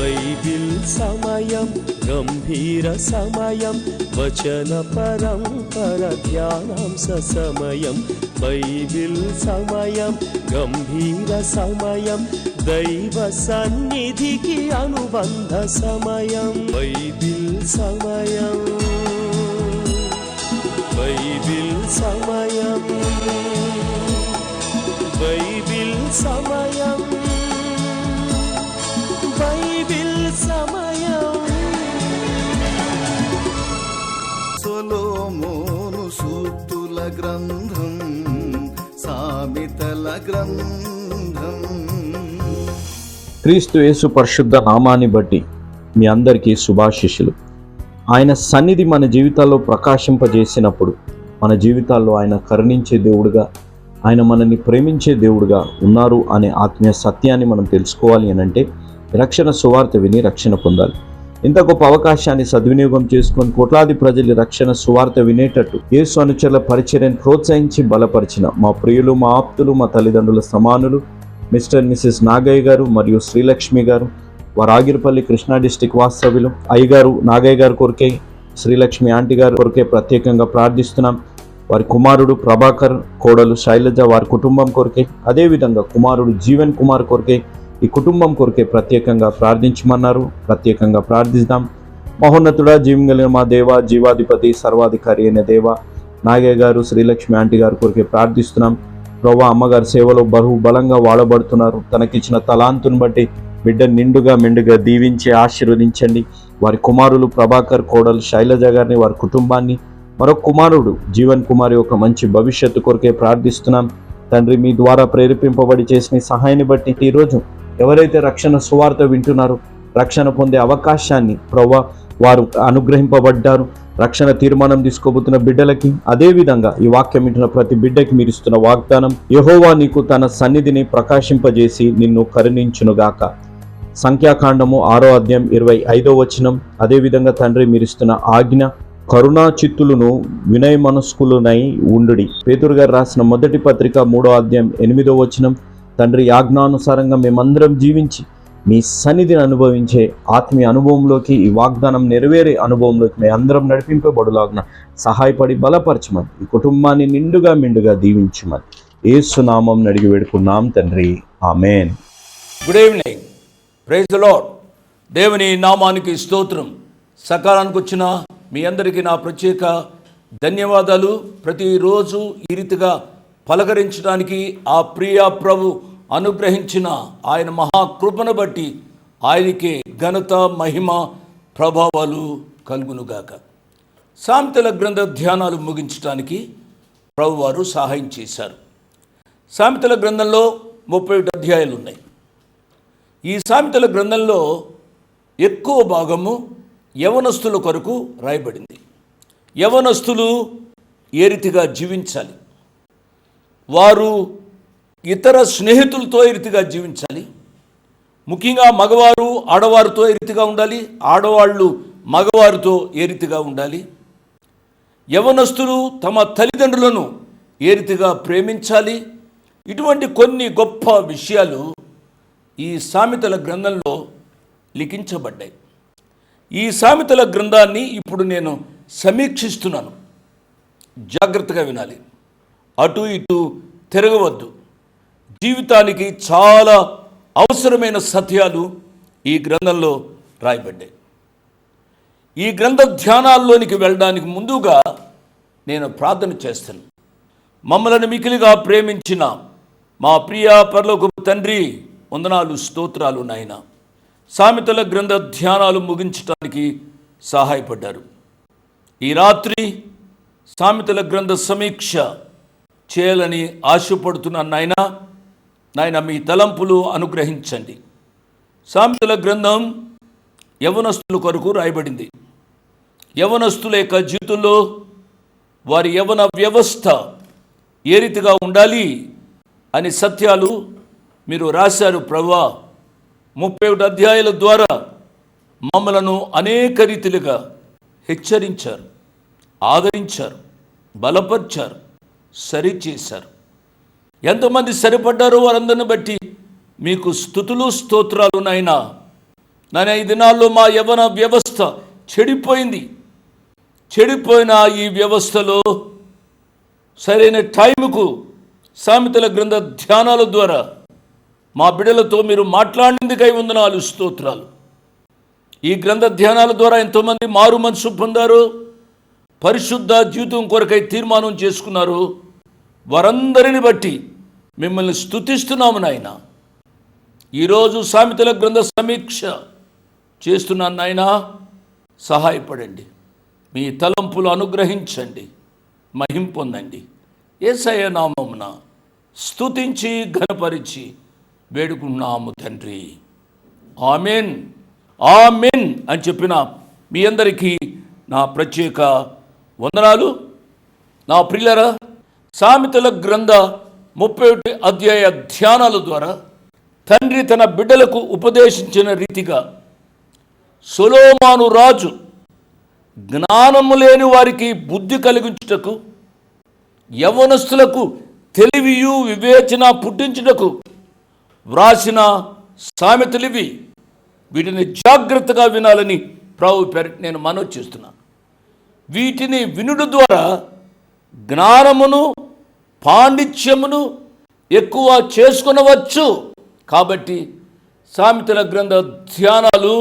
Bible సమయం గంభీర సమయం వచన పరంపర ధ్యానాంశ సమయం. బైబిల్ సమయం గంభీర సమయం దైవ సన్నిధికి అనుబంధ సమయం. బైబిల్ సమయం, బైబిల్ సమయం, బైబిల్ సమయం, బైబిల్ సమయం. సొలొమోను సూక్తుల గ్రంథం, సామెతల గ్రంథం. క్రీస్తు యేసు పరిశుద్ధ నామాన్ని బట్టి మీ అందరికీ శుభాశీస్సులు. ఆయన సన్నిధి మన జీవితాల్లో ప్రకాశింపజేసినప్పుడు మన జీవితాల్లో ఆయన కరుణించే దేవుడుగా, ఆయన మనల్ని ప్రేమించే దేవుడుగా ఉన్నారు అనే ఆత్మీయ సత్యాన్ని మనం తెలుసుకోవాలి అనంటే రక్షణ సువార్త విని రక్షణ పొందాలి. ఇంత గొప్ప అవకాశాన్ని సద్వినియోగం చేసుకొని కోట్లాది ప్రజలు రక్షణ సువార్త వినేటట్టు యేసు అనుచరుల పరిచర్యను ప్రోత్సహించి బలపరిచిన మా ప్రియులు, మా ఆప్తులు, మా తల్లిదండ్రుల సమానులు మిస్టర్ మిసెస్ నాగయ్య గారు మరియు శ్రీలక్ష్మి గారు, వారు ఆగిరిపల్లి కృష్ణా డిస్టిక్ వాస్తవ్యులు. అయ్యగారు నాగయ్య గారు కొరకే, శ్రీలక్ష్మి ఆంటీ గారు కొరకే ప్రత్యేకంగా ప్రార్థిస్తున్నాం. వారి కుమారుడు ప్రభాకర్, కోడలు శైలజ, వారి కుటుంబం కొరకే, అదేవిధంగా కుమారుడు జీవన్ కుమార్ కొరకే, ఈ కుటుంబం కొరకే ప్రత్యేకంగా ప్రార్థించమన్నారు. ప్రత్యేకంగా ప్రార్థిస్తాం. మహోన్నతుడా, జీవం కలిగిన మా దేవ, జీవాధిపతి, సర్వాధికారి అయిన దేవ, నాగయ్య గారు, శ్రీలక్ష్మి ఆంటీ గారి కొరకే ప్రార్థిస్తున్నాం. ప్రభా, అమ్మగారి సేవలో బలంగా వాడబడుతున్నారు. తనకిచ్చిన తలాంతుని బట్టి బిడ్డ నిండుగా మెండుగా దీవించి ఆశీర్వదించండి. వారి కుమారులు ప్రభాకర్, కోడలు శైలజ గారిని, వారి కుటుంబాన్ని, మరొక కుమారుడు జీవన్ కుమార్ యొక్క మంచి భవిష్యత్తు కొరకే ప్రార్థిస్తున్నాం. తండ్రి, మీ ద్వారా ప్రేరేపింపబడి చేసిన సహాయాన్ని బట్టి ఈరోజు ఎవరైతే రక్షణ సువార్త వింటున్నారో, రక్షణ పొందే అవకాశాన్ని ప్రభా వారు అనుగ్రహింపబడ్డారు. రక్షణ తీర్మానం తీసుకోబోతున్న బిడ్డలకి, అదేవిధంగా ఈ వాక్యం వింటున్న ప్రతి బిడ్డకి మీరు ఇస్తున్న వాగ్దానం, యెహోవా నీకు తన సన్నిధిని ప్రకాశింపజేసి నిన్ను కరుణించునుగాక. సంఖ్యాకాండము 6వ అధ్యాయం 25వ వచనం. అదేవిధంగా తండ్రి, మీరు ఇస్తున్న ఆజ్ఞ, కరుణా చిత్తులను వినయ మనస్కులునై ఉండుడి. పేతురు గారు రాసిన మొదటి పత్రిక 3వ అధ్యాయం 8వ వచనం. తండ్రి, ఆజ్ఞానుసారంగా మేమందరం జీవించి మీ సన్నిధిని అనుభవించే ఆత్మీయ అనుభవంలోకి, ఈ వాగ్దానం నెరవేరే అనుభవంలోకి మేము అందరం నడిపింపబడులాగున సహాయపడి బలపరచమని, ఈ కుటుంబాన్ని నిండుగా మెండుగా దీవించమని యేసు నామం అడిగి వేడుకున్నాం తండ్రి, amen. Good evening, praise the lord. దేవుని నామానికి స్తోత్రం. సకాలానికి వచ్చిన మీ అందరికీ నా ప్రత్యేక ధన్యవాదాలు. ప్రతిరోజు ఈ రీతిగా పలకరించడానికి ఆ ప్రియ ప్రభు అనుగ్రహించిన ఆయన మహాకృపను బట్టి ఆయనకే ఘనత, మహిమ, ప్రభావాలు కలుగునుగాక. సామెతల గ్రంథ ధ్యానాలు ముగించడానికి ప్రభువారు సహాయం చేశారు. సామెతల గ్రంథంలో 31 అధ్యాయాలు ఉన్నాయి. ఈ సామెతల గ్రంథంలో ఎక్కువ భాగము యవనస్తుల కొరకు రాయబడింది. యవనస్తులు ఏ రీతిగా జీవించాలి, వారు ఇతర స్నేహితులతో ఏ రీతిగా జీవించాలి, ముఖ్యంగా మగవారు ఆడవారితో ఏ రీతిగా ఉండాలి, ఆడవాళ్ళు మగవారితో ఏ రీతిగా ఉండాలి, యవనస్తులు తమ తల్లిదండ్రులను ఏ రీతిగా ప్రేమించాలి, ఇటువంటి కొన్ని గొప్ప విషయాలు ఈ సామెతల గ్రంథంలో లిఖించబడ్డాయి. ఈ సామెతల గ్రంథాన్ని ఇప్పుడు నేను సమీక్షిస్తున్నాను. జాగ్రత్తగా వినాలి, అటు ఇటు తిరగవద్దు. జీవితానికి చాలా అవసరమైన సత్యాలు ఈ గ్రంథంలో రాయబడ్డాయి. ఈ గ్రంథ ధ్యానాల్లోనికి వెళ్ళడానికి ముందుగా నేను ప్రార్థన చేస్తాను. మమ్మల్ని మికిలిగా ప్రేమించిన మా ప్రియ పరలోకపు తండ్రి, వందనాలు, స్తోత్రాలు నాయన. సామెతల గ్రంథ ధ్యానాలు ముగించడానికి సహాయపడ్డారు. ఈ రాత్రి సామెతల గ్రంథ సమీక్ష చేయాలని ఆశపడుతున్నాను నాయన. మీ తలంపులు అనుగ్రహించండి. సామెతల గ్రంథం యవనస్తుల కొరకు రాయబడింది. యవనస్తుల యొక్క జీవితంలో వారి యవన వ్యవస్థ ఏ రీతిగా ఉండాలి అని సత్యాలు మీరు రాశారు ప్రభువా. 31 అధ్యాయాల ద్వారా మమ్మలను అనేక రీతిలుగా హెచ్చరించారు, ఆదరించారు, బలపరిచారు, సరిచేశారు. ఎంతమంది సరిపడ్డారో వారందరిని బట్టి మీకు స్తుతులు, స్తోత్రాలు నాయనా. నాయన ఈ దినాల్లో మా యవ్వన వ్యవస్థ చెడిపోయింది. చెడిపోయిన ఈ వ్యవస్థలో సరైన టైంకు సామెతల గ్రంథ ధ్యానాల ద్వారా మా బిడ్డలతో మీరు మాట్లాడినందుకై వందనాలు, స్తోత్రాలు. ఈ గ్రంథ ధ్యానాల ద్వారా ఎంతోమంది మారు మనసు పొందారు, పరిశుద్ధ జీవితం కొరకై తీర్మానం చేసుకున్నారు. వారందరిని బట్టి మిమ్మల్ని స్తుతిస్తున్నాము నాయన. ఈరోజు సామెతల గ్రంథ సమీక్ష చేస్తున్నాను నాయన, సహాయపడండి. మీ తలంపులు అనుగ్రహించండి, మహిం పొందండి. యేసయ్య నామమున స్తుతించి ఘనపరిచి వేడుకున్నాము తండ్రి. ఆమెన్, ఆమెన్ అని చెప్పిన మీ అందరికీ నా ప్రత్యేక వందనాలు. నా ప్రియులరా, సామెతల గ్రంథ 31 అధ్యాయ ధ్యానాల ద్వారా తండ్రి తన బిడ్డలకు ఉపదేశించిన రీతిగా సొలొమోను రాజు జ్ఞానము లేని వారికి బుద్ధి కలిగించుటకు, యవ్వనస్తులకు తెలివియు వివేచన పుట్టించుటకు వ్రాసిన సామెతలివి. వీటిని జాగ్రత్తగా వినాలని ప్రభు పేరిట నేను మనవి చేస్తున్నాను. వీటిని వినుడు ద్వారా జ్ఞానమును పాండిత్యమును ఎక్కువ చేసుకొనవచ్చు. కాబట్టి సామెతల గ్రంథ ధ్యానాలు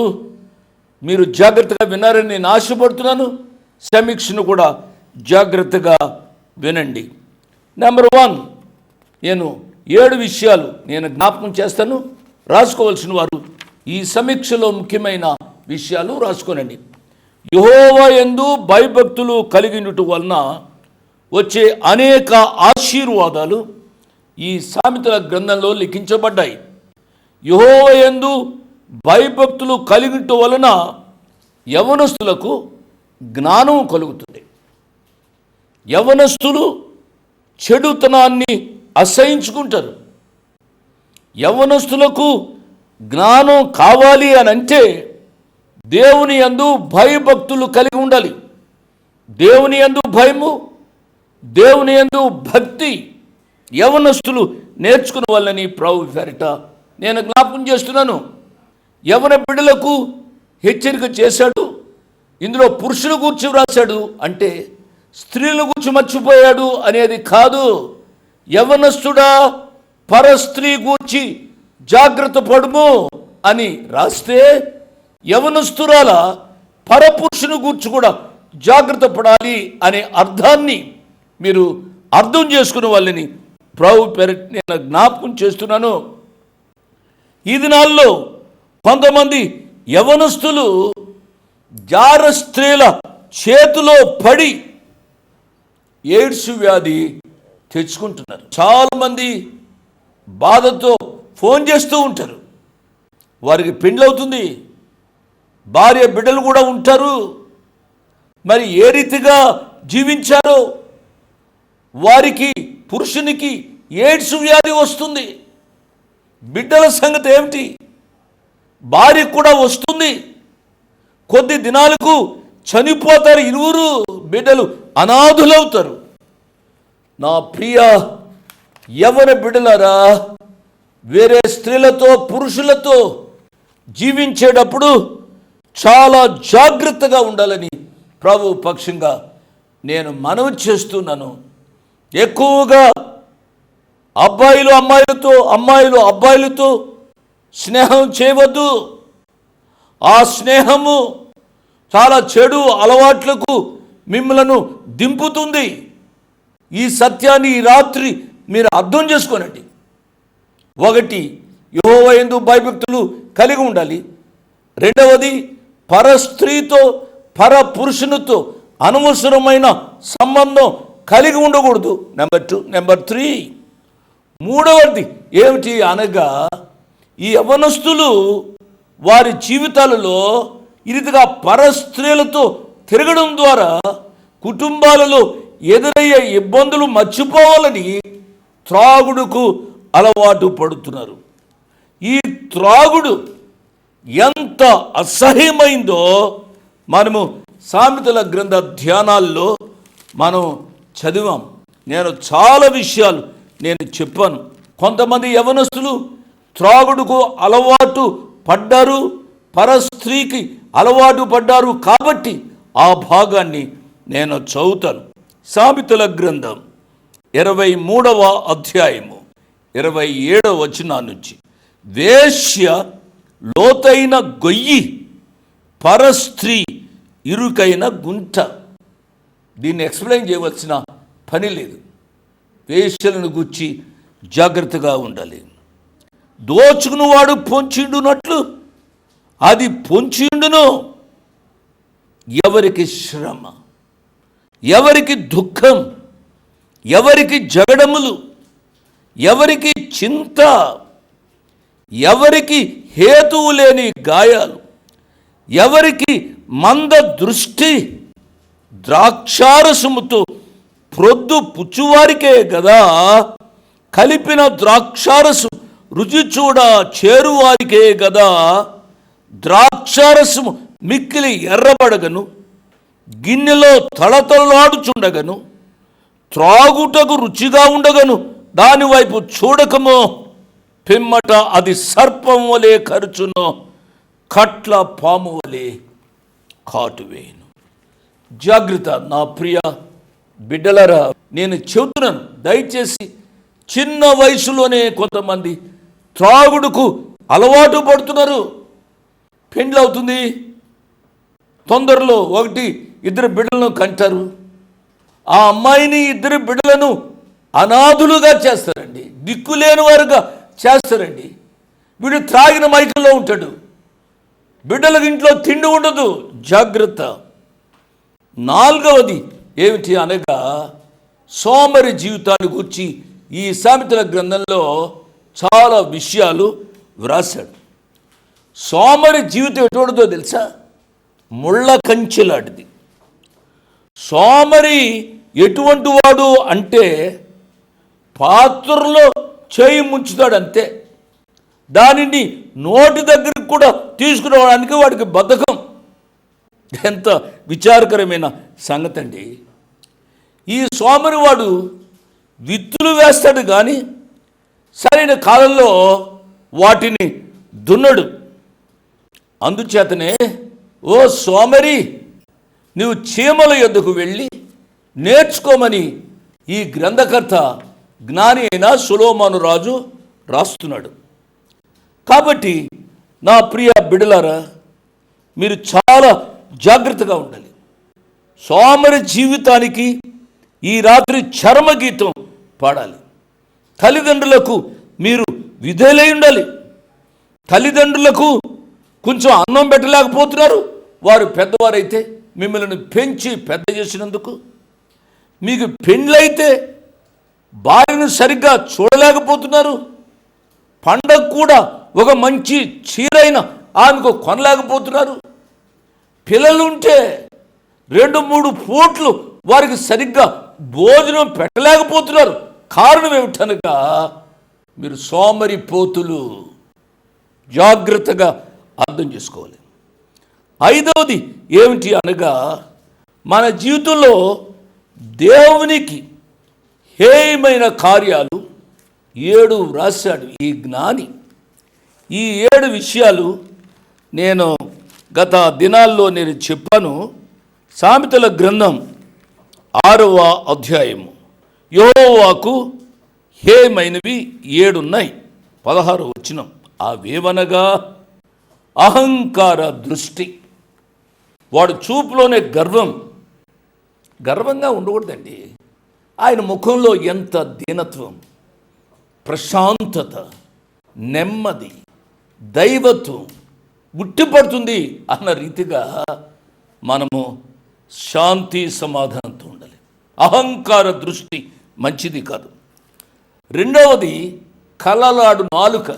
మీరు జాగ్రత్తగా వినారని నేను ఆశపడుతున్నాను. సమీక్షను కూడా జాగ్రత్తగా వినండి. నెంబర్ 1, నేను 7 విషయాలు నేను జ్ఞాపకం చేస్తాను. రాసుకోవాల్సిన వారు ఈ సమీక్షలో ముఖ్యమైన విషయాలు రాసుకోనండి. యెహోవా యందు భయభక్తులు కలిగినటు వలన వచ్చే అనేక ఆశీర్వాదాలు ఈ సామెతల గ్రంథంలో లిఖించబడ్డాయి. యెహోవా యందు భయభక్తులు కలిగినటు వలన యవ్వనస్తులకు జ్ఞానం కలుగుతుంది. యవ్వనస్తులు చెడుతనాన్ని అసహించుకుంటారు. యవ్వనస్తులకు జ్ఞానం కావాలి అని అంటే దేవుని యందు భయభక్తులు కలిగి ఉండాలి. దేవుని యందు భయము, దేవుని యందు భక్తి యవ్వనస్తులు నేర్చుకునే వాళ్ళని ప్రభు పేరిట నేను జ్ఞాపకం చేస్తున్నాను. యవ్వన బిడ్డలకు హెచ్చరిక చేశాడు. ఇందులో పురుషుల గురించి వ్రాశాడు అంటే స్త్రీల గురించి మర్చిపోయాడు అనేది కాదు. యవ్వనస్తుడా, పరస్త్రీ గూర్చి జాగ్రత్త పడుము అని రాస్తే యవ్వనస్తురాల పరపురుషుని గూర్చి కూడా జాగ్రత్త పడాలి అనే అర్థాన్ని మీరు అర్థం చేసుకునే వాళ్ళని ప్రభు పేరిట నేను జ్ఞాపకం చేస్తున్నాను. ఈ దినాల్లో కొంతమంది యవ్వనస్తులు జార స్త్రీల చేతిలో పడి ఎయిడ్స్ వ్యాధి తెచ్చుకుంటున్నారు. చాలామంది బాధతో ఫోన్ చేస్తూ ఉంటారు. వారికి పెండ్లవుతుంది, భార్య బిడ్డలు కూడా ఉంటారు. మరి ఏ రీతిగా జీవించారో వారికి పురుషునికి ఎయిడ్స్ వ్యాధి వస్తుంది. బిడ్డల సంగతి ఏమిటి? భార్యకు కూడా వస్తుంది. కొద్ది దినాలకు చనిపోతారు. ఇరువురు బిడ్డలు అనాథులవుతారు. నా ప్రియ యవ్వన బిడ్డలారా, వేరే స్త్రీలతో పురుషులతో జీవించేటప్పుడు చాలా జాగ్రత్తగా ఉండాలని ప్రభు పక్షంగా నేను మనవి చేస్తున్నాను. ఎక్కువగా అబ్బాయిలు అమ్మాయిలతో, అమ్మాయిలు అబ్బాయిలతో స్నేహం చేయవద్దు. ఆ స్నేహము చాలా చెడు అలవాట్లకు మిమ్మలను దింపుతుంది. ఈ సత్యాన్ని ఈ రాత్రి మీరు అర్థం చేసుకోనండి. 1, యెహోవా యందు భయభక్తులు కలిగి ఉండాలి. 2, పరస్త్రీతో పరపురుషునితో అనవసరమైన సంబంధం కలిగి ఉండకూడదు. నెంబర్ 2. నెంబర్ 3, 3వది ఏమిటి అనగా ఈ యవ్వనస్తులు వారి జీవితాలలో ఈ రీతిగా పరస్త్రీలతో తిరగడం ద్వారా కుటుంబాలలో ఎదురయ్యే ఇబ్బందులు మర్చిపోవాలని త్రాగుడుకు అలవాటు పడుతున్నారు. ఈ త్రాగుడు ఎంత అసహ్యమైందో మనము సామెతల గ్రంథ ధ్యానాల్లో మనం చదివాం. నేను చాలా విషయాలు నేను చెప్పాను. కొంతమంది యవ్వనస్తులు త్రాగుడుకు అలవాటు పడ్డారు. పరస్త్రీకి అలవాటు పడ్డారు కాబట్టి ఆ భాగాన్ని నేను చదువుతాను. సామెతల గ్రంథం 23వ అధ్యాయము 27వ వచనం నుంచి, వేశ్య లోతైన గొయ్యి, పరస్త్రీ ఇరుకైన గుంట. దీన్ని ఎక్స్ప్లెయిన్ చేయవలసిన పని లేదు. వేశ్యలను గుచ్చి జాగ్రత్తగా ఉండాలి. దోచుకున్నవాడు పొంచిండునట్లు అది పొంచిండును. ఎవరికి శ్రమ, ఎవరికి దుఃఖం, ఎవరికి జగడములు, ఎవరికి చింత, ఎవరికి హేతువు లేని గాయాలు, ఎవరికి మంద దృష్టి, ద్రాక్షారసముతో ప్రొద్దు పుచ్చువారికే గదా, కలిపిన ద్రాక్షారసం రుచి చూడ చేరువారికే గదా, ద్రాక్షారసము మిక్కిలి ఎర్రబడగను, గిన్నెలో తళతళలాడుచుండగను, త్రాగుటకు రుచిగా ఉండగను, దానివైపు చూడకమో, పిమ్మట అది సర్పం వలె కరుచునో, కట్ల పాము వలె కాటువేను. జాగ్రత్త నా ప్రియ బిడ్డలరా, నేను చెబుతున్నాను, దయచేసి చిన్న వయసులోనే కొంతమంది త్రాగుడుకు అలవాటు పడుతున్నారు. పెండ్లి అవుతుంది, తొందరలో 1-2 బిడ్డలను కంటారు. ఆ అమ్మాయిని 2 బిడ్డలను అనాథులుగా చేస్తారండి, దిక్కులేని వారుగా చేస్తారండి. వీడు త్రాగిన మైకంలో ఉంటాడు, బిడ్డలకు ఇంట్లో తిండి ఉండదు. జాగ్రత్త. 4వది ఏమిటి అనగా, సోమరి జీవితాన్ని గురించి ఈ సామెతల గ్రంథంలో చాలా విషయాలు వ్రాశాడు. సోమరి జీవితం ఎటువంటిదో తెలుసా? ముళ్ళ కంచెలాంటిది. సోమరి ఎటువంటి వాడు అంటే, పాత్రలో చేయి ముంచుతాడు అంతే, దానిని నోటి దగ్గరికి కూడా తీసుకురావడానికి వాడికి బద్ధకం. ఎంత విచారకరమైన సంగతి అండి. ఈ సోమరి వాడు విత్తులు వేస్తాడు కానీ సరైన కాలంలో వాటిని దున్నడు. అందుచేతనే ఓ సోమరి, నువ్వు చీమల యొద్దకు వెళ్ళి నేర్చుకోమని ఈ గ్రంథకర్త జ్ఞాని అయిన సొలొమోను రాజు రాస్తున్నాడు. కాబట్టి నా ప్రియ బిడ్డలారా, మీరు చాలా జాగ్రత్తగా ఉండాలి. సోమరి జీవితానికి ఈ రాత్రి చరమగీతం పాడాలి. తల్లిదండ్రులకు మీరు విధేయులై ఉండాలి. తల్లిదండ్రులకు కొంచెం అన్నం పెట్టలేకపోతున్నారు, వారు పెద్దవారైతే మిమ్మల్ని పెంచి పెద్ద చేసినందుకు. మీకు పెండ్లైతే భార్యను సరిగ్గా చూడలేకపోతున్నారు, పండగ కూడా ఒక మంచి చీరైన ఆమెకు కొనలేకపోతున్నారు. పిల్లలుంటే 2-3 పూట్లు వారికి సరిగ్గా భోజనం పెట్టలేకపోతున్నారు. కారణం ఏమిటనగా, మీరు సోమరి పోతులు. జాగ్రత్తగా అర్థం చేసుకోవాలి. 5వది ఏమిటి అనగా, మన జీవితంలో దేవునికి హేయమైన కార్యాలు 7 రాశాడు ఈ జ్ఞాని. ఈ 7 విషయాలు నేను గత దినాల్లో నేను చెప్పాను. సామెతల గ్రంథం 6వ అధ్యాయము, యెహోవాకు హేయమైనవి 7 ఉన్నాయి. 16వ వచనం, అవేవనగా అహంకార దృష్టి. వాడు చూపులోనే గర్వంగా ఉండకూడదండి. ఆయన ముఖంలో ఎంత దీనత్వం, ప్రశాంతత, నెమ్మది, దైవత్వం ఉట్టిపడుతుంది అన్న రీతిగా మనము శాంతి సమాధానంతో ఉండాలి. అహంకార దృష్టి మంచిది కాదు. 2వది కలలాడు నాలుక.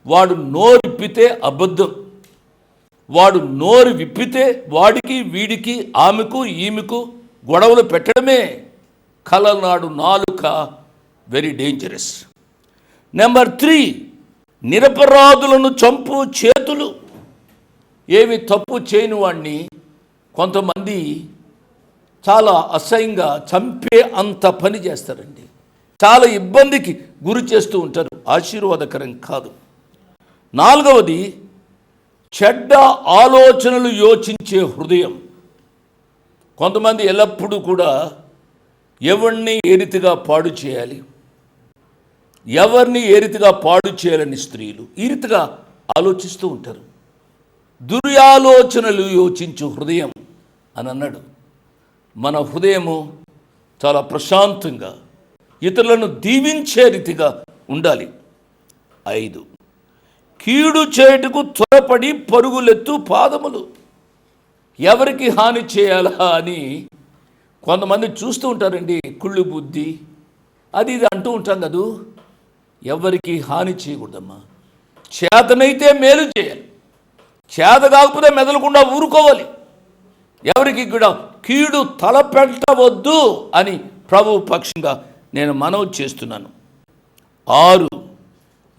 వాడు నోరిప్పితే అబద్ధం, వాడు నోరు విప్పితే వాడికి వీడికి ఆమెకు ఈమెకు గొడవలు పెట్టడమే. కలనాడు నాలుక వెరీ డేంజరస్. నెంబర్ 3, నిరపరాధులను చంపు చేతులు. ఏమి తప్పు చేయని వాడిని కొంతమంది చాలా అసహ్యంగా చంపే అంత పని చేస్తారండి. చాలా ఇబ్బందికి గురి చేస్తూ ఉంటారు, ఆశీర్వాదకరం కాదు. 4వది చెడ్డ ఆలోచనలు యోచించే హృదయం. కొంతమంది ఎల్లప్పుడూ కూడా ఎవరిని ఏ రీతిగా పాడు చేయాలి, ఎవరిని ఏ రీతిగా పాడు చేయాలని స్త్రీలు ఈ రీతిగా ఆలోచిస్తూ ఉంటారు. దుర్యాలోచనలు యోచించు హృదయం అని అన్నాడు. మన హృదయము చాలా ప్రశాంతంగా ఇతరులను దీవించే రీతిగా ఉండాలి. 5, కీడు చేయుటకు త్వరపడి పరుగులెత్తు పాదములు. ఎవరికి హాని చేయాలా అని కొంతమంది చూస్తూ ఉంటారండి. కుళ్ళు బుద్ధి అది ఇది అంటూ ఉంటాం కదూ. ఎవరికి హాని చేయకూడదమ్మా. చేతనైతే మేలు చేయాలి, చేత కాకపోతే మెదలకుండా ఊరుకోవాలి. ఎవరికి కూడా కీడు తలపెట్టవద్దు అని ప్రభు పక్షంగా నేను మనవి చేస్తున్నాను. 6,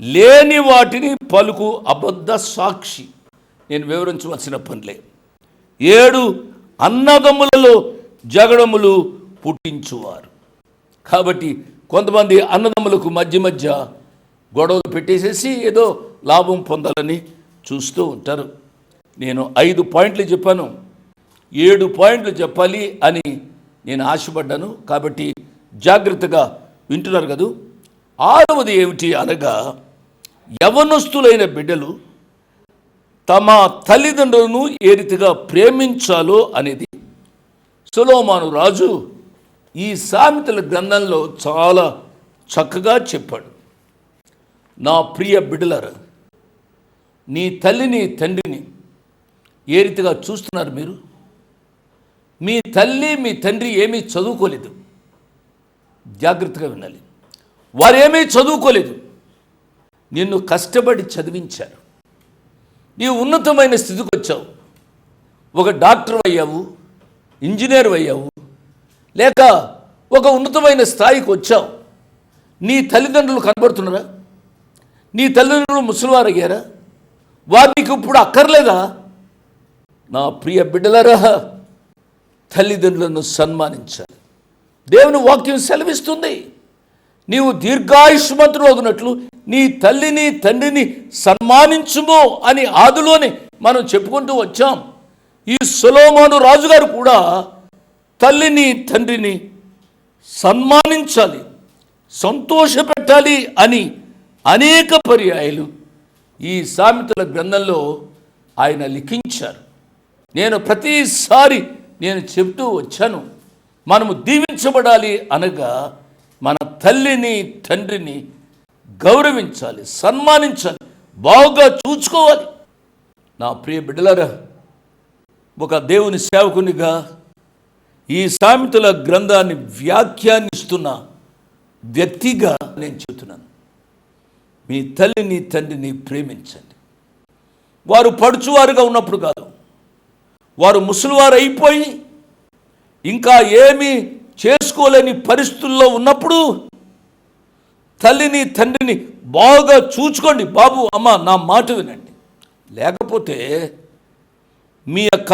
లేని వాటిని పలుకు అబద్ధ సాక్షి. నేను వివరించవలసిన పనిలే. 7, అన్నదమ్ములలో జగడములు పుట్టించువారు. కాబట్టి కొంతమంది అన్నదమ్ములకు మధ్య గొడవలు పెట్టేసేసి ఏదో లాభం పొందాలని చూస్తూ ఉంటారు. నేను 5 పాయింట్లు చెప్పాను, 7 పాయింట్లు చెప్పాలి అని నేను ఆశపడ్డాను. కాబట్టి జాగ్రత్తగా వింటున్నారు కదూ. 6వది ఏమిటి అనగా, యవనస్తులైన బిడ్డలు తమ తల్లిదండ్రులను ఏ రీతిగా ప్రేమించాలో అనేది సొలొమోను రాజు ఈ సామెతల గ్రంథంలో చాలా చక్కగా చెప్పాడు. నా ప్రియ బిడ్డలారా, నీ తల్లిని తండ్రిని ఏ రీతిగా చూస్తున్నారు మీరు? మీ తల్లి మీ తండ్రి ఏమీ చదువుకోలేదు. జాగ్రత్తగా వినాలి. వారేమీ చదువుకోలేదు, నిన్ను కష్టపడి చదివించారు. నీవు ఉన్నతమైన స్థితికి వచ్చావు. ఒక డాక్టర్ అయ్యావు, ఇంజనీర్ అయ్యావు, లేక ఒక ఉన్నతమైన స్థాయికి వచ్చావు. నీ తల్లిదండ్రులు కనబడుతున్నారా? నీ తల్లిదండ్రులు ముసలివారు అయ్యారా? వారు నీకు ఇప్పుడు అక్కర్లేదా? నా ప్రియ బిడ్డలారా, తల్లిదండ్రులను సన్మానించాలి. దేవుని వాక్యం సెలవిస్తుంది, నీవు దీర్ఘాయుష్మంతుడు అగునట్లు నీ తల్లిని తండ్రిని సన్మానించుము అని ఆదిలోనే మనం చెప్పుకుంటూ వచ్చాం. ఈ సొలొమోను రాజుగారు కూడా తల్లిని తండ్రిని సన్మానించాలి, సంతోషపెట్టాలి అని అనేక పర్యాయాలు ఈ సామెతల గ్రంథంలో ఆయన లిఖించారు. నేను ప్రతిసారి చెప్తూ వచ్చాను, మనము దీవించబడాలి అనగా మన తల్లిని తండ్రిని గౌరవించాలి, సన్మానించాలి, బాగా చూసుకోవాలి. నా ప్రియ బిడ్డలారా, ఒక దేవుని సేవకునిగా ఈ సామెతల గ్రంథాన్ని వ్యాఖ్యానిస్తున్న వ్యక్తిగా నేను చెబుతున్నాను, మీ తల్లిని తండ్రిని ప్రేమించండి. వారు పడుచువారుగా ఉన్నప్పుడు కాదు, వారు ముసలివారు అయిపోయి ఇంకా ఏమీ చేసుకోలేని పరిస్థితుల్లో ఉన్నప్పుడు తల్లిని తండ్రిని బాగా చూసుకోండి. బాబు అమ్మ నా మాట వినండి, లేకపోతే మీ యొక్క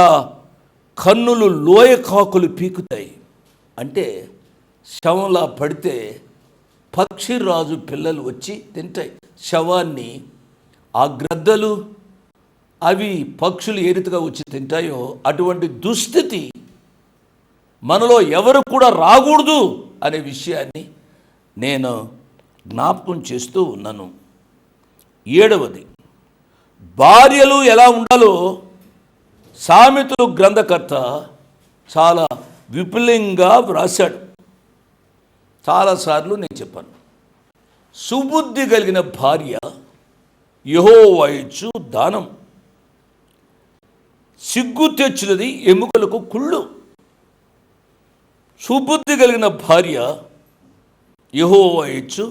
కన్నులు లోయ కాకులు పీకుతాయి. అంటే శవంలా పడితే పక్షిరాజు పిల్లలు వచ్చి తింటాయి శవాన్ని. ఆ గ్రద్దలు అవి పక్షులు ఏ రీతిగా వచ్చి తింటాయో అటువంటి దుస్థితి మనలో ఎవరు కూడా రాకూడదు అనే విషయాన్ని నేను జ్ఞాపకం చేస్తూ ఉన్నాను. 7వది, భార్యలు ఎలా ఉండాలో సామెతలు గ్రంథకర్త చాలా విపులంగా వ్రాశాడు. చాలాసార్లు నేను చెప్పాను, సుబుద్ధి కలిగిన భార్య యెహోవా ఇచ్చు దానం, సిగ్గు తెచ్చినది ఎముకలకు కుళ్ళు. సుబుద్ధి కలిగిన భార్య యెహోవా ఇచ్చు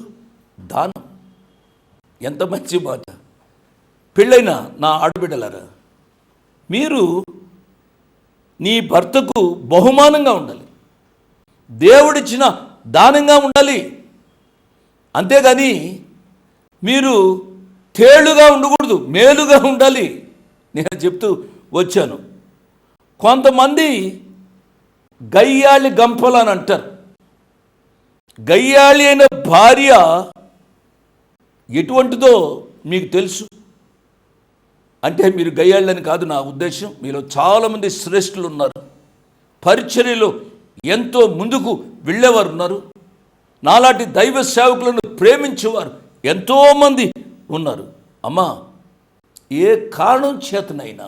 దానం. ఎంత మంచి మాట. పెళ్ళైన నా ఆడబిడ్డలారా, మీరు నీ భర్తకు బహుమానంగా ఉండాలి, దేవుడిచ్చిన దానంగా ఉండాలి. అంతేగాని మీరు తేళ్లుగా ఉండకూడదు, మేలుగా ఉండాలి. నేను చెప్తూ వచ్చాను, కొంతమంది గయ్యాళి గంపలు అని అంటారు. గయ్యాళి అయిన భార్య ఎటువంటిదో మీకు తెలుసు. అంటే మీరు గయ్యాళ్ళని కాదు నా ఉద్దేశం. మీలో చాలామంది శ్రేష్ఠులు ఉన్నారు, పరిచర్యలో ఎంతో ముందుకు వెళ్ళేవారు ఉన్నారు, నాలాంటి దైవ సేవకులను ప్రేమించేవారు ఎంతోమంది ఉన్నారు. అమ్మా, ఏ కారణం చేతనైనా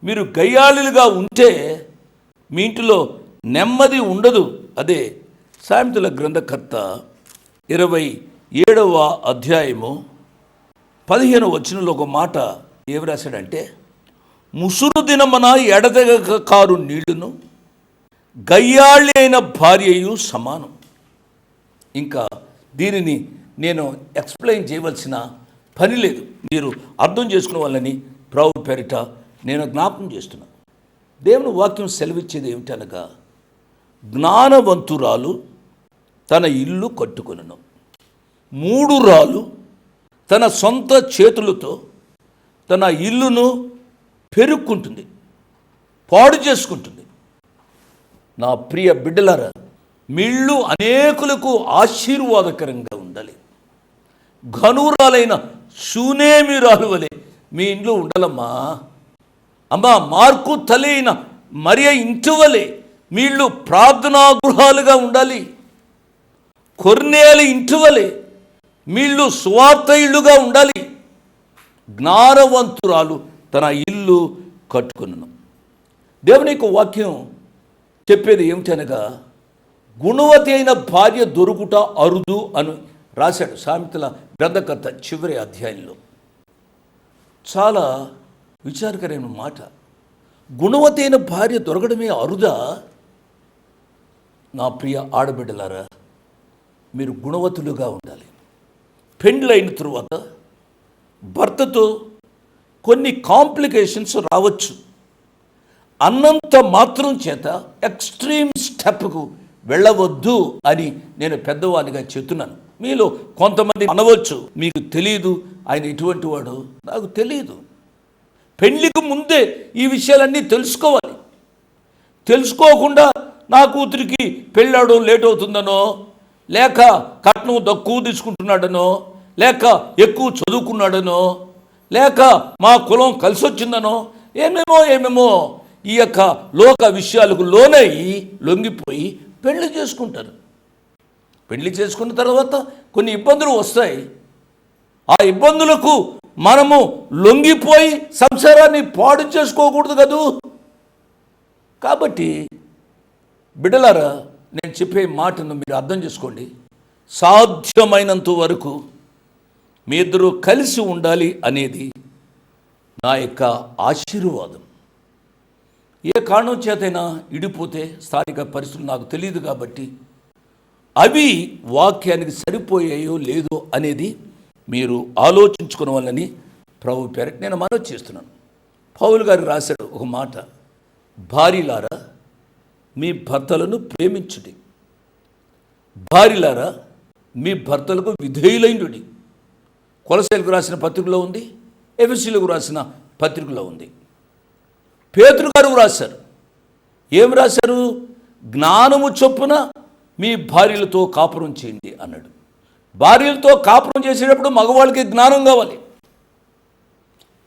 మీరు గయ్యాళులుగా ఉంటే మీ ఇంటిలో నెమ్మది ఉండదు. అదే సామెతల గ్రంథకర్త 27వ అధ్యాయము 15వ వచనంలో ఒక మాట ఏమి రాశాడంటే, ముసురు దినమున ఎడతెగక కారు నీళ్లును గయ్యాళి అయిన భార్యయు సమానం. ఇంకా దీనిని నేను ఎక్స్ప్లెయిన్ చేయవలసిన పని లేదు, మీరు అర్థం చేసుకునే వాళ్ళని ప్రభు పేరిట నేను జ్ఞాపకం చేస్తున్నాను. దేవుని వాక్యం సెలవిచ్చేది ఏమిటనగా, జ్ఞానవంతురాలు తన ఇల్లు కట్టుకొనును, మూఢురాలు తన సొంత చేతులతో తన ఇల్లును పెరుక్కుంటుంది, పాడు చేసుకుంటుంది. నా ప్రియ బిడ్డలారా, మీ ఇల్లు అనేకులకు ఆశీర్వాదకరంగా ఉండాలి. ఘనురాలైన శూనేమిరాలు వలె మీ ఇంట్లో ఉండాలమ్మా. అమ్మా, మార్కు తల్లి అయిన మరియ ఇంటి వలె మీ ఇల్లు ప్రార్థనా గృహాలుగా ఉండాలి. కొర్నేలి ఇంటి వలె మీ ఇల్లు సువార్త ఇల్లుగా ఉండాలి. జ్ఞానవంతురాలు తన ఇల్లు కట్టుకున్నాను. దేవుని యొక్క వాక్యం చెప్పేది ఏమిటనగా, గుణవతి అయిన భార్య దొరుకుట అరుదు అని రాశాడు సామెతల గ్రంథకర్త చివరి అధ్యాయంలో. చాలా విచారకరమైన మాట. గుణవతి అయిన భార్య దొరకడమే అరుదా? నా ప్రియ ఆడబిడ్డలారా, మీరు గుణవతులుగా ఉండాలి. పెండ్లైన తరువాత భర్తతో కొన్ని కాంప్లికేషన్స్ రావచ్చు. అన్నంత మాత్రం చేత ఎక్స్ట్రీమ్ స్టెప్కు వెళ్ళవద్దు అని నేను పెద్దవాడిగా చెప్తున్నాను. మీలో కొంతమంది అనవచ్చు, మీకు తెలియదు ఆయన ఎటువంటి వాడు. నాకు తెలియదు. పెళ్లికి ముందే ఈ విషయాలన్నీ తెలుసుకోవాలి. తెలుసుకోకుండా నా కూతురికి పెళ్ళాడో లేట్ అవుతుందనో, లేక కట్నం తక్కువ తీసుకుంటున్నాడనో, లేక ఎక్కువ చదువుకున్నాడనో, లేక మా కులం కలిసి వచ్చిందనో, ఏమేమో ఈ యొక్క లోక విషయాలకు లోనయ్యి లొంగిపోయి పెళ్లి చేసుకుంటారు. పెళ్లి చేసుకున్న తర్వాత కొన్ని ఇబ్బందులు వస్తాయి. ఆ ఇబ్బందులకు మనము లొంగిపోయి సంసారాన్ని పాడు చేసుకోకూడదు కదూ. కాబట్టి బిడ్డలారా, నేను చెప్పే మాటను మీరు అర్థం చేసుకోండి. సాధ్యమైనంత వరకు మీ ఇద్దరు కలిసి ఉండాలి అనేది నా యొక్క ఆశీర్వాదం. ఏ కారణం చేతైనా ఇడిపోతే స్థానిక పరిస్థితులు నాకు తెలియదు కాబట్టి అవి వాక్యానికి సరిపోయాయో లేదో అనేది మీరు ఆలోచించుకోవాలని ప్రభు పేరట నేను మనవి చేస్తున్నాను. పౌలు గారు రాశాడు ఒక మాట, భార్యలారా మీ భర్తలను ప్రేమించుడి, భార్యలారా మీ భర్తలకు విధేయులైనడి. కొలసీలకు రాసిన పత్రికలో ఉంది, ఎఫెసీయులకు రాసిన పత్రికలో ఉంది. పేతురు గారు రాశారు. ఏం రాశారు? జ్ఞానము చొప్పున మీ భార్యలతో కాపురం చేయండి అన్నాడు. భార్యలతో కాపురం చేసేటప్పుడు మగవాళ్ళకి జ్ఞానం కావాలి.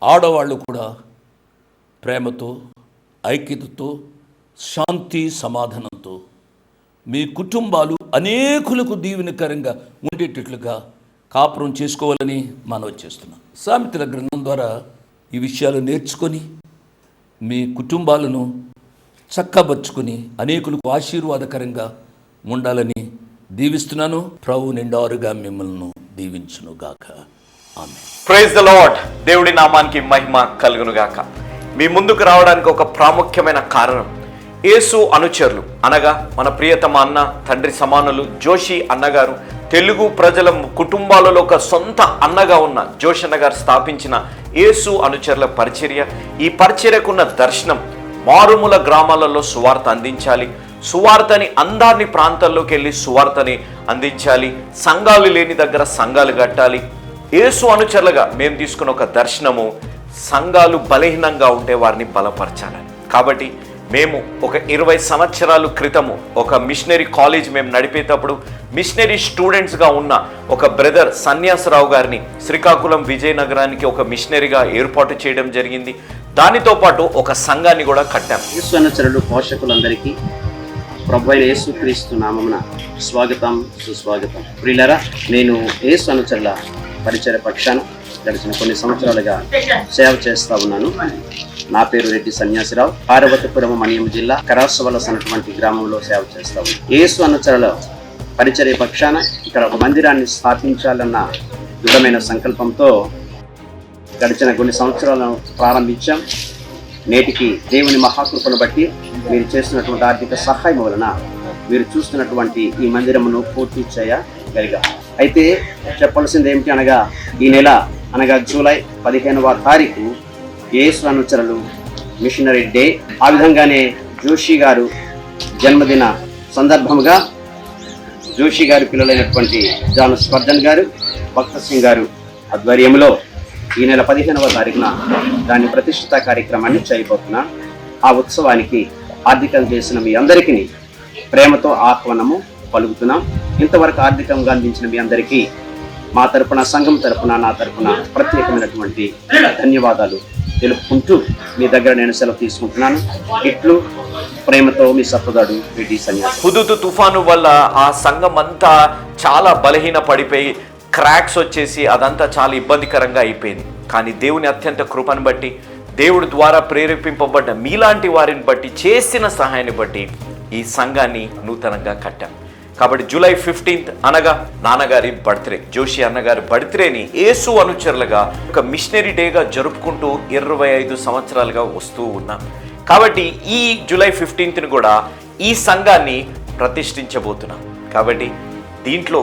ఆడవాళ్ళు కూడా ప్రేమతో, ఐక్యతతో, శాంతి సమాధానంతో మీ కుటుంబాలు అనేకులకు దీవెనకరంగా ఉండేటట్లుగా కాపురం చేసుకోవాలని మనవి చేస్తున్నాం. సామెతల గ్రంథం ద్వారా ఈ విషయాలు నేర్చుకొని మీ కుటుంబాలను చక్కబరుచుకొని అనేకులకు ఆశీర్వాదకరంగా ఉండాలని దీవిస్తున్నాను. ప్రభు నిండారుగా మిమ్మల్ని దీవించునుగాక. ఆమేన్. Praise the lord. దేవుడి నామానికి మహిమ కలుగునుగాక. మీ ముందుకు రావడానికి ఒక ప్రాముఖ్యమైన కారణం, యేసు అనుచరులు అనగా మన ప్రియతమ అన్న, తండ్రి సమానులు జోషి అన్నగారు, తెలుగు ప్రజల కుటుంబాలలో ఒక సొంత అన్నగా ఉన్న జోషి అన్నగారు స్థాపించిన యేసు అనుచరుల పరిచర్య. ఈ పరిచర్యకున్న దర్శనం, మారుమూల గ్రామాలలో సువార్త అందించాలి, సువార్తని అందరినీ ప్రాంతాల్లోకి వెళ్ళి సువార్తని అందించాలి, సంఘాలు లేని దగ్గర సంఘాలు కట్టాలి. యేసు అనుచరులుగా మేము తీసుకున్న ఒక దర్శనము, సంఘాలు బలహీనంగా ఉంటే వారిని బలపరచాలని. కాబట్టి మేము ఒక 20 సంవత్సరాల క్రితము ఒక మిషనరీ కాలేజ్ మేము నడిపేటప్పుడు మిషనరీ స్టూడెంట్స్గా ఉన్న ఒక బ్రదర్ సన్యాసరావు గారిని శ్రీకాకుళం విజయనగరానికి ఒక మిషనరీగా ఏర్పాటు చేయడం జరిగింది. దానితో పాటు ఒక సంఘాన్ని కూడా కట్టాం. యేసు పోషకులందరికీ ప్రభు అయిన యేసుక్రీస్తు నామమున స్వాగతం, సుస్వాగతం. ప్రియులారా, నేను యేసు అనుచరుల పరిచయ పక్షాన గడిచిన కొన్ని సంవత్సరాలుగా సేవ చేస్తా ఉన్నాను. నా పేరు రెడ్డి సన్యాసిరావు. పార్వతీపురం మన్యం జిల్లా కరాసవలస అనేటువంటి గ్రామంలో సేవ చేస్తా ఉన్నాను. యేసు అనుచరుల పరిచర్య పక్షాన ఇక్కడ ఒక మందిరాన్ని స్థాపించాలన్న దృఢమైన సంకల్పంతో గడిచిన కొన్ని సంవత్సరాలను ప్రారంభించాం. నేటికి దేవుని మహాకృపను బట్టి మీరు చేస్తున్నటువంటి ఆర్థిక సహాయం వలన మీరు చూస్తున్నటువంటి ఈ మందిరమును పూర్తి చేయగలిగాం. అయితే చెప్పాల్సింది ఏమిటి అనగా, ఈ నెల అనగా జూలై 15వ తారీఖు యేసు అనుచరులు మిషనరీ డే. ఆ విధంగానే జోషి గారు జన్మదిన సందర్భముగా జోషి గారి పిల్లలైనటువంటి జాన్ స్పర్జన్ గారు, భక్త సింగ్ గారు ఆధ్వర్యంలో ఈ నెల 15వ తారీఖున దాని ప్రతిష్ఠిత కార్యక్రమాన్ని చేయబోతున్నాం. ఆ ఉత్సవానికి ఆర్థికంగా చేసిన మీ అందరికీ ప్రేమతో ఆహ్వానము పలుకుతున్నాం. ఇంతవరకు ఆర్థికంగా అందించిన మీ అందరికీ మా తరపున, సంఘం తరపున, నా తరపున ప్రత్యేకమైనటువంటి ధన్యవాదాలు తెలుపుకుంటూ మీ దగ్గర నేను సెలవు తీసుకుంటున్నాను. ఇట్లు ప్రేమతో మీ సహోదరుడు రెడ్డి సన్యాసి. హుదూదు తుఫాను వల్ల ఆ సంఘం అంతా చాలా బలహీన పడిపోయి క్రాక్స్ వచ్చేసి అదంతా చాలా ఇబ్బందికరంగా అయిపోయింది. కానీ దేవుని అత్యంత కృపను బట్టి, దేవుడి ద్వారా ప్రేరేపింపబడ్డ మీలాంటి వారిని బట్టి, చేసిన సహాయాన్ని బట్టి ఈ సంఘాన్ని నూతనంగా కట్టాం. కాబట్టి జూలై 15 అనగా నాన్నగారి బర్త్డే, జోషి అన్నగారి బర్త్డేని యేసు అనుచరులుగా ఒక మిషనరీ డేగా జరుపుకుంటూ 25 సంవత్సరాలుగా వస్తూ ఉన్నాం. కాబట్టి ఈ జూలై 15ని కూడా ఈ సంఘాన్ని ప్రతిష్ఠించబోతున్నాం. కాబట్టి దీంట్లో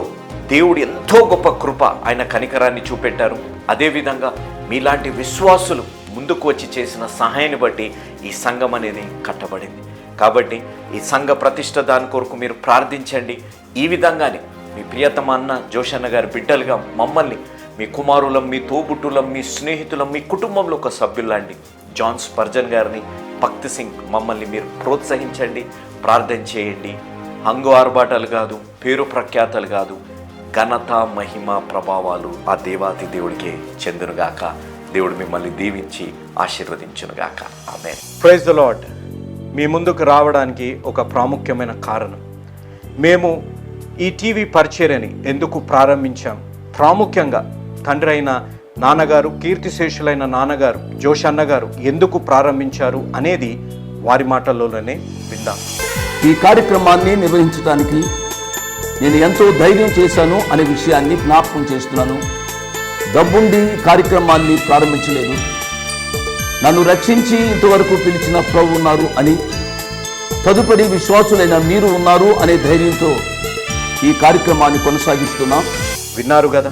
దేవుడు ఎంతో గొప్ప కృప, ఆయన కనికరాన్ని చూపెట్టారు. అదేవిధంగా మీలాంటి విశ్వాసులు ముందుకు వచ్చి చేసిన సహాయాన్ని బట్టి ఈ సంఘం అనేది కట్టబడింది. కాబట్టి ఈ సంఘ ప్రతిష్ఠ దాని కొరకు మీరు ప్రార్థించండి. ఈ విధంగానే మీ ప్రియతమ అన్న జోషన్న గారి బిడ్డలుగా మమ్మల్ని, మీ కుమారులం, మీ తోబుట్టులం, మీ స్నేహితులం, మీ కుటుంబంలో ఒక సభ్యులాంటి జాన్ స్పర్జన్ గారిని, భక్తి సింగ్ మమ్మల్ని మీరు ప్రోత్సహించండి, ప్రార్థన చేయండి. హంగు ఆర్భాటాలు కాదు, పేరు ప్రఖ్యాతలు కాదు, ఘనత, మహిమ, ప్రభావాలు ఆ దేవాతి దేవుడికే చెందునుగాక. దేవుడు మిమ్మల్ని దీవించి ఆశీర్వదించునుగాక. ఆమేన్. Praise the lord. మీ ముందుకు రావడానికి ఒక ప్రాముఖ్యమైన కారణం, మేము ఈ టీవీ పరిచర్యని ఎందుకు ప్రారంభించాం, ప్రాముఖ్యంగా తండ్రి అయిన నాన్నగారు, కీర్తిశేషులైన నాన్నగారు జోషన్న గారు ఎందుకు ప్రారంభించారు అనేది వారి మాటల్లోనే విందాం. ఈ కార్యక్రమాన్ని నిర్వహించడానికి నేను ఎంతో ధైర్యం చేశాను అనే విషయాన్ని జ్ఞాపకం చేస్తున్నాను. డబ్బుండి కార్యక్రమాన్ని ప్రారంభించలేదు. నన్ను రక్షించి ఇంతవరకు పిలిచిన ప్రభు ఉన్నారు అని, తదుపరి విశ్వాసులైన మీరు ఉన్నారు అనే ధైర్యంతో ఈ కార్యక్రమాన్ని కొనసాగిస్తున్నాం. విన్నారు కదా,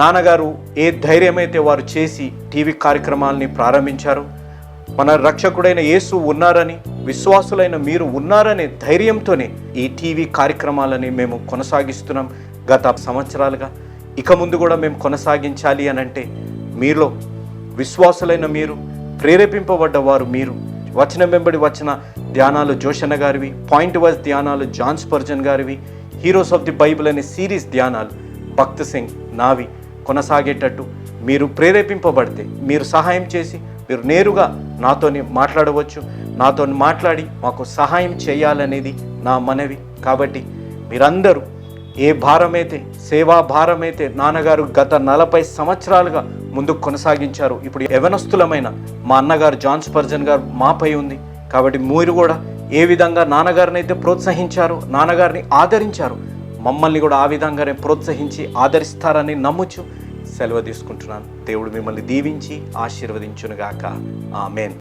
నాన్నగారు ఏ ధైర్యమైతే వారు చేసి టీవీ కార్యక్రమాలని ప్రారంభించారు. మన రక్షకుడైన యేసు ఉన్నారని, విశ్వాసులైన మీరు ఉన్నారనే ధైర్యంతోనే ఈ టీవీ కార్యక్రమాలని మేము కొనసాగిస్తున్నాం గత సంవత్సరాలుగా. ఇక ముందు కూడా మేము కొనసాగించాలి అని అంటే మీలో విశ్వాసులైన మీరు, ప్రేరేపింపబడ్డవారు మీరు, వచనం వెంబడి వచ్చిన ధ్యానాలు జోషన్న గారివి, పాయింట్ వైజ్ ధ్యానాలు జాన్ స్పర్జన్ గారివి, హీరోస్ ఆఫ్ ది బైబిల్ అనే సిరీస్ ధ్యానాలు భక్త సింగ్ నావి కొనసాగేటట్టు మీరు ప్రేరేపింపబడితే, మీరు సహాయం చేసి మీరు నేరుగా నాతోని మాట్లాడవచ్చు. నాతో మాట్లాడి మాకు సహాయం చేయాలనేది నా మనవి. కాబట్టి మీరందరూ ఏ భారమైతే, సేవా భారమైతే నాన్నగారు గత 40 సంవత్సరాలుగా ముందుకు కొనసాగించారు, ఇప్పుడు యవనస్తులమైన మా అన్నగారు జాన్ స్పర్జన్ గారు మాపై ఉంది. కాబట్టి మీరు కూడా ఏ విధంగా నాన్నగారిని అయితే ప్రోత్సహించారో, నాన్నగారిని ఆదరించారు, మమ్మల్ని కూడా ఆ విధంగానే ప్రోత్సహించి ఆదరిస్తారని నమ్ముచు సెలవు తీసుకుంటున్నాను. దేవుడు మిమ్మల్ని దీవించి ఆశీర్వదించునుగాక. ఆమేన్.